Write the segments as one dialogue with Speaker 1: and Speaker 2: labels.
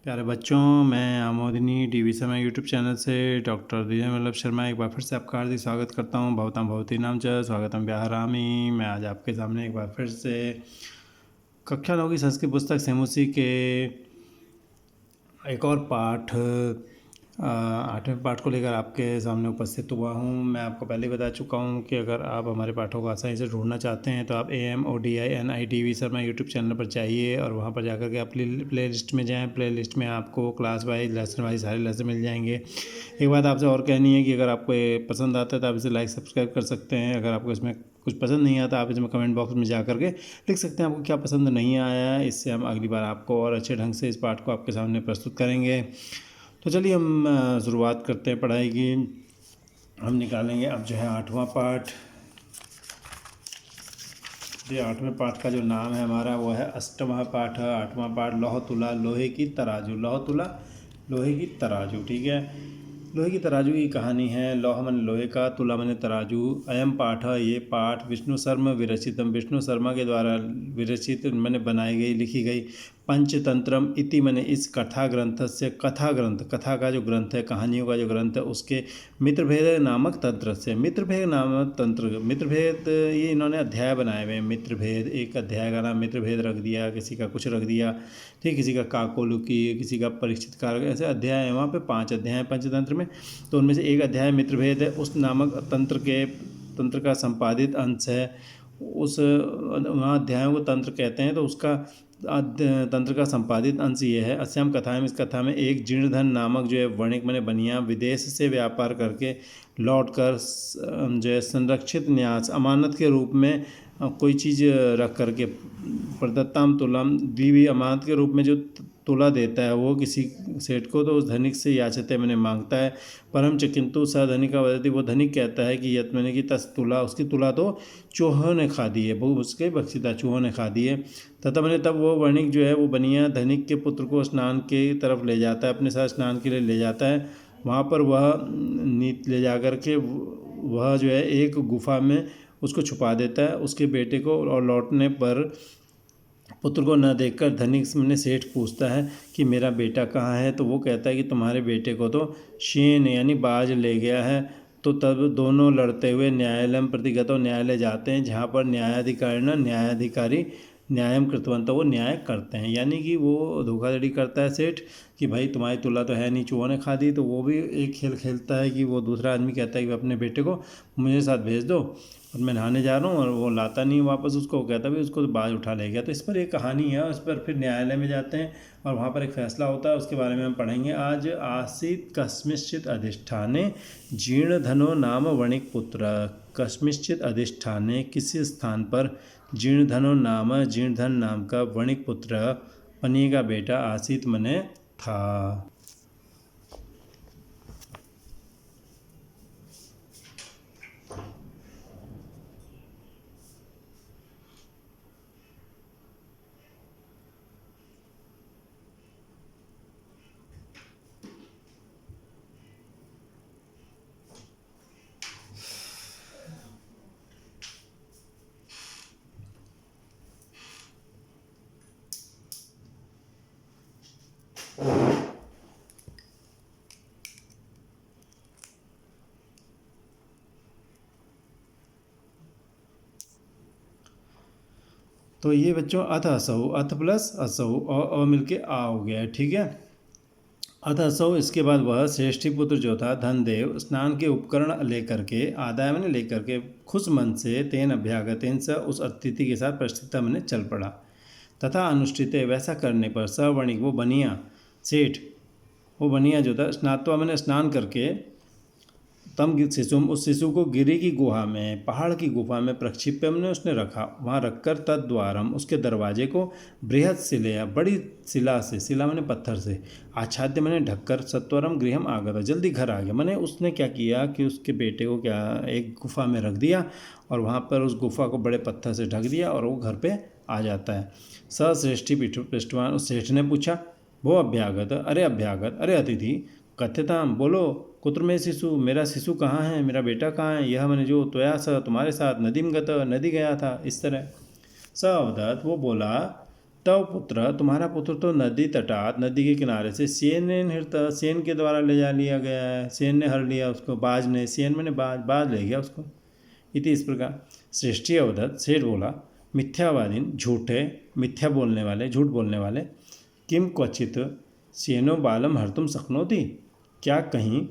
Speaker 1: प्यारे बच्चों, मैं आमोदिनी टीवी समय यूट्यूब चैनल से डॉक्टर विजय वल्लभ शर्मा एक बार फिर से आपका हार्दिक स्वागत करता हूं। भवतां भवती नाम च स्वागतम व्याहरामि। मैं आज आपके सामने एक बार फिर से कक्षा 9 की संस्कृत पुस्तक सेमुसी के एक और पाठ 8वें पाठ को लेकर आपके सामने उपस्थित हुआ हूँ। मैं आपको पहले बता चुका हूँ कि अगर आप हमारे पाठों को आसानी से ढूंढना चाहते हैं तो आप AMODINI शर्मा यूट्यूब चैनल पर जाइए और वहाँ पर जाकर के आप प्ले लिस्ट में जाएँ। प्ले लिस्ट में आपको क्लास वाइज लेसन वाइज सारे लेसन मिल जाएंगे। एक बात आपसे और कहनी है कि अगर आपको ये पसंद आता है तो आप इसे लाइक सब्सक्राइब कर सकते हैं। अगर आपको इसमें कुछ पसंद नहीं आता आप इसमें कमेंट बॉक्स में जा करके लिख सकते हैं आपको क्या पसंद नहीं आया। इससे हम अगली बार आपको और अच्छे ढंग से इस पाठ को आपके सामने प्रस्तुत करेंगे। तो चलिए हम शुरुआत करते हैं पढ़ाई की। हम निकालेंगे अब जो है 8वां पाठ। ये 8वें पाठ का जो नाम है हमारा वो है अष्टवां पाठ। 8वां पाठ लौह तुला लोहे की तराजू। लौह तुला लोहे की तराजू, ठीक है। लोहे की तराजू की कहानी है। लौह मन लोहे का, तुला मन तराजू। अयम पाठ, ये पाठ विष्णु शर्मा विरचितम, विष्णु शर्मा के द्वारा विरचित मैंने बनाई गई लिखी गई। पंचतंत्रम इति मैंने इस कथा ग्रंथ से, कथा ग्रंथ, कथा का जो ग्रंथ है, कहानियों का जो ग्रंथ है, उसके मित्रभेद नामक तंत्र से, मित्रभेद नामक तंत्र, मित्रभेद ये इन्होंने अध्याय बनाए हुए हैं। मित्रभेद, एक अध्याय का नाम मित्रभेद रख दिया, किसी का कुछ रख दिया, ठीक, किसी का काकोलुकी, किसी का परीक्षित कारक, ऐसे अध्याय हैं। वहाँ पे 5 अध्याय हैं पंचतंत्र में, तो उनमें से एक अध्याय मित्रभेद है। उस नामक तंत्र का संपादित अंश है। उस वहाँ अध्यायों को तंत्र कहते हैं। तो उसका तंत्र का संपादित अंश ये है। अस्याम कथा में, इस कथा में एक जीर्णधन नामक जो है वणिक मैंने बनिया विदेश से व्यापार करके लौटकर जो है संरक्षित न्यास अमानत के रूप में कोई चीज़ रख करके प्रदत्ताम तुलाम दी हुई अमानत के रूप में जो तुला देता है वो किसी सेठ को, तो उस धनिक से याचते मैंने मांगता है। परम च किंतु स धनिका वदति, वो धनिक कहता है कि यत मैंने कि तस तुला, उसकी तुला तो चूहों ने खा दी है, वो उसके बख्शिता चूहों ने खा दी है। तथा मैंने तब वो वर्णिक जो है वो बनिया धनिक के पुत्र को स्नान के तरफ ले जाता है, अपने साथ स्नान के लिए ले जाता है। वहाँ पर वह नीत ले जा कर के वह जो है एक गुफा में उसको छुपा देता है, उसके बेटे को। और लौटने पर पुत्र को न देखकर धनिक ने सेठ पूछता है कि मेरा बेटा कहाँ है। तो वो कहता है कि तुम्हारे बेटे को तो शेन यानी बाज ले गया है। तो तब दोनों लड़ते हुए न्यायालय प्रतिगतो, न्यायालय जाते हैं, जहाँ पर न्यायाधिकारी न्यायम कृतवंत, वो न्याय करते हैं। यानी कि वो धोखाधड़ी करता है सेठ कि भाई तुम्हारी तुला तो है नहीं, चूहों ने खा दी। तो वो भी एक खेल खेलता है कि वो दूसरा आदमी कहता है कि अपने बेटे को मुझे साथ भेज दो और मैं नहाने जा रहा हूँ, और वो लाता नहीं वापस उसको, कहता भी उसको तो बाज उठा ले गया। तो इस पर एक कहानी है। उस पर फिर न्यायालय में जाते हैं और वहाँ पर एक फैसला होता है, उसके बारे में हम पढ़ेंगे आज। आसीत कस्मिश्चित अधिष्ठाने जीर्णधनो नाम वणिक पुत्र। कस्मिश्चित अधिष्ठाने, किसी स्थान पर, जीर्णधन नाम का वणिक पुत्र पनी का बेटा आसीत मने था। तो ये बच्चों अथ असहु, अथ प्लस असहु और मिलके आ हो गया है, ठीक है। अथ असहु, इसके बाद वह श्रेष्ठी पुत्र जो था धनदेव स्नान के उपकरण लेकर के, आदाय मैंने लेकर के, खुश मन से तेन अभ्यागतेन स, उस अतिथि के साथ प्रस्थित मैंने चल पड़ा। तथा अनुष्ठित, वैसा करने पर, सवर्णिक वो बनिया सेठ, वो बनिया जो था, स्नात्वा मैंने स्नान करके, तम शिशुम, उस शिशु को गिरी की गुहा में, पहाड़ की गुफा में, प्रक्षिप्य मैंने उसने रखा, वहाँ रखकर तद्वारम, उसके दरवाजे को, बृहद शिलया, बड़ी शिला से, शिला मैंने पत्थर से, आच्छाद्य मैंने ढककर, सत्वरम गृहम आगत, जल्दी घर आ गया। मैंने उसने क्या किया कि उसके बेटे को क्या एक गुफा में रख दिया और वहाँ पर उस गुफा को बड़े पत्थर से ढक दिया और वो घर पर आ जाता है। सश्रेष्ठी पृष्ठवान, उस श्रेष्ठ ने पूछा, वो अभ्यागत, अरे अतिथि, कथ्यताम, बोलो, कुत्र में शिशु, मेरा शिशु कहाँ है, मेरा बेटा कहाँ है। यह मैंने जो त्वया स, तुम्हारे साथ, नदीम गत, नदी गया था, इस तरह। स अवदत, वो बोला, तव पुत्र तुम्हारा पुत्र तो नदी तटात नदी के किनारे से सेन हृत सेन के द्वारा ले जा लिया गया है, सेन ने हर लिया उसको, बाज ने, सेन मैंने बाज ले गया उसको। इति इस प्रकार श्रेष्ठी अवदत सेठ बोला मिथ्यावादीन झूठे मिथ्या बोलने वाले झूठ बोलने वाले किम क्वचित सेनो बालम हर्तुम शक्नोति क्या कहीं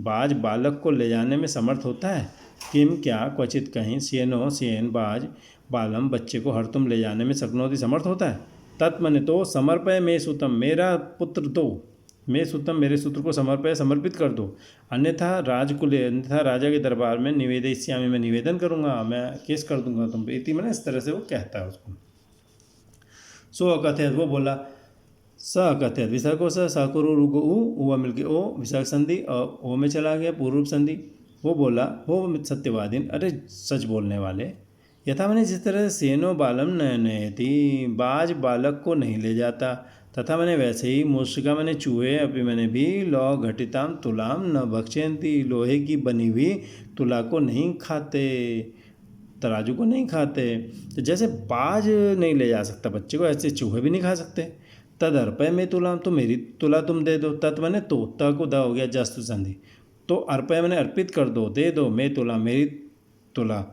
Speaker 1: बाज बालक को ले जाने में समर्थ होता है। किम क्या क्वचित कहीं सेनो सेन बाज बालम बच्चे को हर्तुम ले जाने में शक्नोति समर्थ होता है। तत्मने तो समर्पय मे सुतम मेरा पुत्र दो मैं सुतम मेरे सूत्र को समर्पित कर दो अन्यथा राजकुले अन्यथा राजा के दरबार में निवेदयिष्यामि मैं निवेदन करूँगा मैं केस कर दूंगा तुम पे। इति मैंने इस तरह से वो कहता है उसको। सो अकथयत वो बोला स अकथयत विसर्गो सकुरु रुगो उ मिल के ओ विसर्ग संधि ओ में चला गया पूर्व संधि। वो बोला वो सत्यवादीन अरे सच बोलने वाले यथा मैंने जिस तरह सेनो बालम नयनयति बाज बालक को नहीं ले जाता तथा मैंने वैसे ही मूषिका मैंने चूहे अभी मैंने भी लौ घटिताम तुलाम न भक्षयंती लोहे की बनी हुई तुला को नहीं खाते तराजू को नहीं खाते। तो जैसे बाज नहीं ले जा सकता बच्चे को ऐसे चूहे भी नहीं खा सकते। तद अर्पय में तुलाम तो मेरी तुला तुम दे दो तत् मैंने तो त को द हो गया जस्तु संधि तो अर्पय मैंने अर्पित कर दो दे दो मैं तुला मेरी तुला।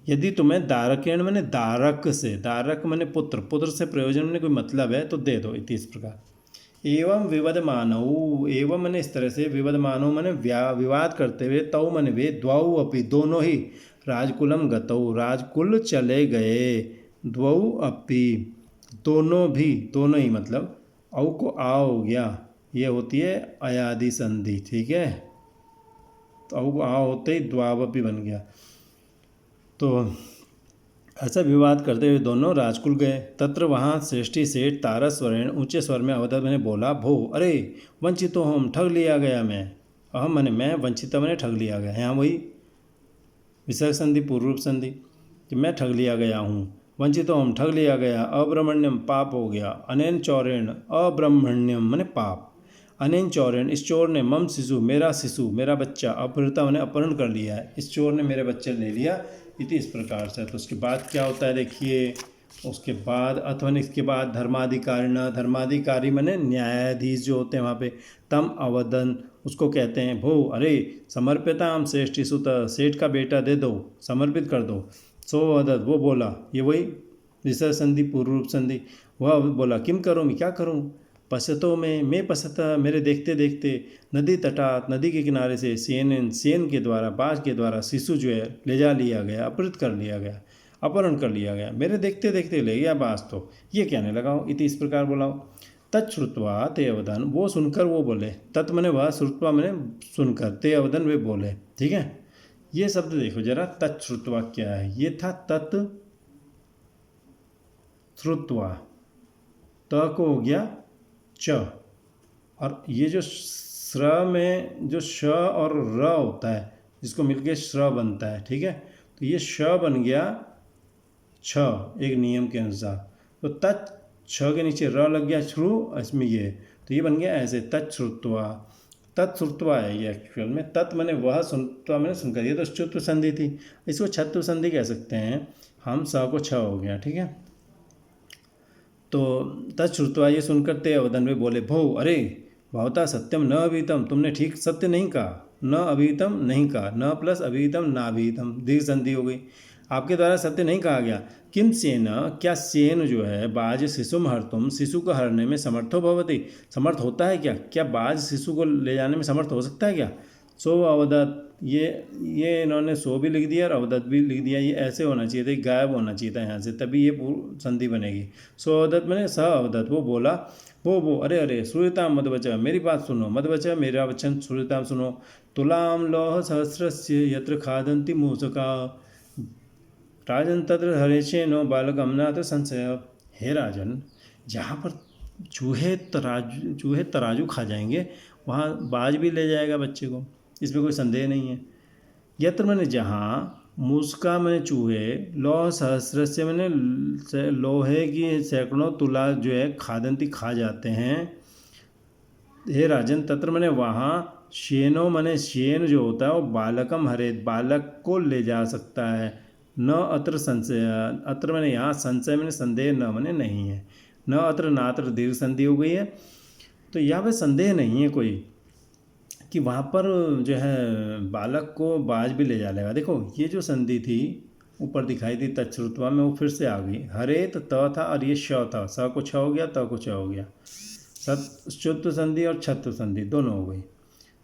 Speaker 1: यदि तुम्हें दारकेण मैंने दारक मैंने पुत्र से प्रयोजन में कोई मतलब है तो दे दो। इति इस प्रकार एवं विवदमानौ एवं मैंने इस तरह से विवदमानौ मैंने विवाद करते हुए तौ मैंने वे द्वौ अपि दोनों ही राजकुलम गतौ राजकुल चले गए द्वौ अपि दोनों ही मतलब औ को आ हो गया ये होती है अयादि संधि ठीक है। तो औ को आ होते ही द्वावपि बन गया। तो ऐसा विवाद करते हुए दोनों राजकुल गए। तत्र वहाँ श्रेष्ठी सेठ तारा स्वरेण ऊंचे स्वर में अवदत मैंने बोला भो अरे वंचितो हम ठग लिया गया मैं अहम मैंने मैं वंचिता मैंने ठग लिया गया। यहाँ वही विसर्ग संधि पूर्व रूप संधि कि मैं ठग लिया गया हूँ। वंचितो हम ठग लिया गया अब्रह्मण्यम पाप हो गया अनेन चौरेण अब्रह्मण्यम मैंने पाप अनेन चौरेण इस चोर ने मम शिशु मेरा बच्चा अपहृता मैंने अपहरण कर लिया है इस चोर ने मेरे बच्चे ले लिया। इति इस प्रकार से। तो उसके बाद क्या होता है देखिए उसके बाद अथवा इसके बाद धर्माधिकारी मैंने न्यायाधीश जो होते हैं वहाँ पे तम अवदन उसको कहते हैं भो अरे समर्पिताम श्रेष्ठी सुत सेठ का बेटा दे दो समर्पित कर दो। सो अवदत वो बोला ये वही विसर्ग संधि पूर्व रूप संधि वह बोला किम करूँ मैं क्या करूँ पश्यतो में मैं पश्यता मेरे देखते देखते नदी तटात नदी के किनारे से सेन के द्वारा बाज के द्वारा शिशु जो है ले जा लिया गया अपहरण कर लिया गया मेरे देखते देखते ले गया बाज तो ये कहने लगाओ। इति इस प्रकार बोलाओ। तत्श्रुत्वा ते अवदन वो सुनकर वो बोले तत् मैंने वह श्रुत्वा मैंने सुनकर ते अवदन वे बोले ठीक है। ये शब्द देखो जरा तत्श्रुत्वा क्या है ये था तत् श्रुत्वा त को हो गया च और ये जो श्र में जो श और र होता है जिसको मिलके श्र बनता है ठीक है। तो ये श बन गया छ एक नियम के अनुसार तो तत् छ के नीचे र लग गया श्रु इसमें ये तो ये बन गया ऐसे तत्श्रुत्वा है ये एक्चुअल में तत् मैंने वह सुनत्वा मैंने सुनकर ये तो श्रुत्व संधि थी इसको छत्व संधि कह सकते हैं हम स को छ हो गया ठीक है। तो तत्श्रुत्वा ये सुनकर ते अवदन में बोले भो अरे भवता सत्यम न अभीतम तुमने ठीक सत्य नहीं कहा न अभीतम नहीं कहा न प्लस अभीतम ना अभीतम दीर्घ संधि हो गई आपके द्वारा सत्य नहीं कहा गया। किम सेन क्या सेन जो है बाज शिशुम हर्तुम शिशु को हरने में समर्थो भवति समर्थ होता है क्या बाज शिशु को ले जाने में समर्थ हो सकता है क्या। सो अवदत ये इन्होंने सो भी लिख दिया और अवदत भी लिख दिया ये ऐसे होना चाहिए था गायब होना चाहिए था यहाँ से तभी ये संधि बनेगी। सो अवदत मैंने स अवदत वो बोला वो अरे श्रूयताम मदवचः मेरी बात सुनो मदवचः मेरा वचन श्रूयताम सुनो तुलाम लौह सहस्रस्य यत्र खादन्ति मूषका राजन तत्र हरेशेनो बालकमनाथ संशय। हे राजन जहाँ पर चूहे तराजू खा जाएंगे वहाँ बाज भी ले जाएगा बच्चे को इसमें कोई संदेह नहीं है। यत्र मैंने जहाँ मूषका मैंने चूहे लौह सहस्र से मैंने लोहे की सैकड़ों तुला जो है खादंती खा जाते हैं। हे राजन तत्र मैंने वहाँ शेनो मैंने शेन जो होता है वो बालकम हरेत बालक को ले जा सकता है। न अत्र संशय अत्र मैंने यहाँ संशय मैंने संदेह न मैंने नहीं है। न अत्र नात्र दीर्घ संधि हो गई है। तो यहाँ पे संदेह नहीं है कोई कि वहाँ पर जो है बालक को बाज भी ले जाएगा। देखो ये जो संधि थी ऊपर दिखाई थी तच्छ्रुत्वा में, वो फिर से आ गई। हरेत त था और ये श था, स को छ हो गया, त को च हो गया। शुद्ध संधि और छत्व संधि दोनों हो गई।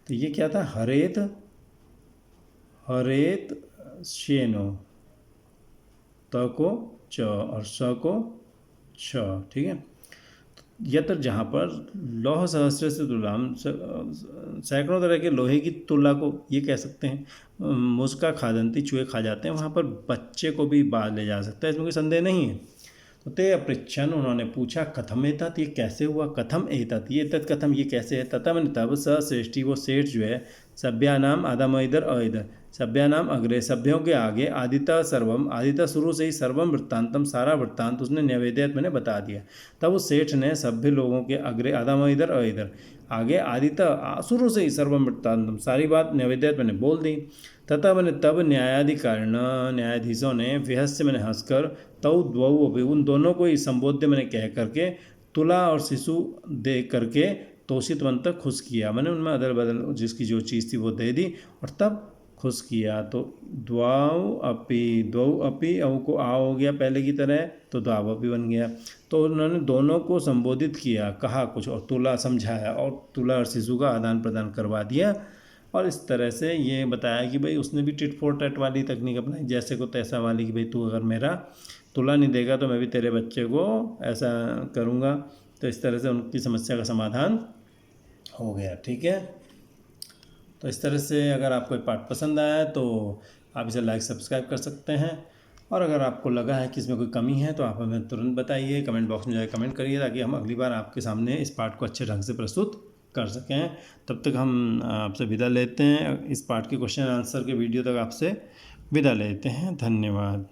Speaker 1: तो ये क्या था, हरेत हरेत शेनो, त को च और स को छ, ठीक है। यत्र जहाँ पर लौह सहस्र से तुलाम, सैकड़ों तरह के लोहे की तुला को ये कह सकते हैं, मुस्का खादंती चूहे खा जाते हैं, वहाँ पर बच्चे को भी बाज ले जा सकता है, इसमें कोई संदेह नहीं है। तो ते अपृच्छन, उन्होंने पूछा, कथम एतत्, ये कैसे हुआ, कथम एतत्, ये तत् कथम, ये कैसे है। तथा मैंने तब स श्रेष्ठी, वो सेठ जो है, सभ्यानाम आदम इधर अइधर, सभ्यानाम अग्रे, सभ्यों के आगे, आदिता सर्वम, आदिता शुरू से ही, सर्वम वृत्तांतम, सारा वृत्तांत उसने न्यवेद्यत मैंने बता दिया। तब उस सेठ ने सभ्य लोगों के अग्रे, आदम इधर अइधर, आगे आदिता शुरू से ही, सर्वम वृत्तांतम, सारी बात न्यवेद्यत मैंने बोल दी। तथा मैंने तब न्यायाधिकारिण, न्यायाधीशों ने, विहस्य मैंने हंसकर, तौ द्वौ अभी, उन दोनों को ही संबोध्य मैंने कह करके, तुला और शिशु दे करके तोषितवंत खुश किया। मैंने उनमें अदल बदल जिसकी जो चीज़ थी वो दे दी और तब खुश किया। तो द्वाऊ अपी औ को आ हो गया पहले की तरह, तो द्वाव अपी बन गया। तो उन्होंने दोनों को संबोधित किया, कहा कुछ और तुला समझाया और तुला और शिशु का आदान प्रदान करवा दिया। और इस तरह से ये बताया कि भाई उसने भी टिट फॉर टैट वाली तकनीक अपनाई, जैसे को तैसा वाली, कि भाई तू अगर मेरा तुला नहीं देगा तो मैं भी तेरे बच्चे को ऐसा करूँगा। तो इस तरह से उनकी समस्या का समाधान हो गया, ठीक है। तो इस तरह से अगर आपको ये पाठ पसंद आया तो आप इसे लाइक सब्सक्राइब कर सकते हैं, और अगर आपको लगा है कि इसमें कोई कमी है तो आप हमें तुरंत बताइए, कमेंट बॉक्स में जाकर कमेंट करिए, ताकि हम अगली बार आपके सामने इस पाठ को अच्छे ढंग से प्रस्तुत कर सकें। तब तक हम आपसे विदा लेते हैं, इस पाठ के क्वेश्चन आंसर के वीडियो तक आपसे विदा लेते हैं। धन्यवाद।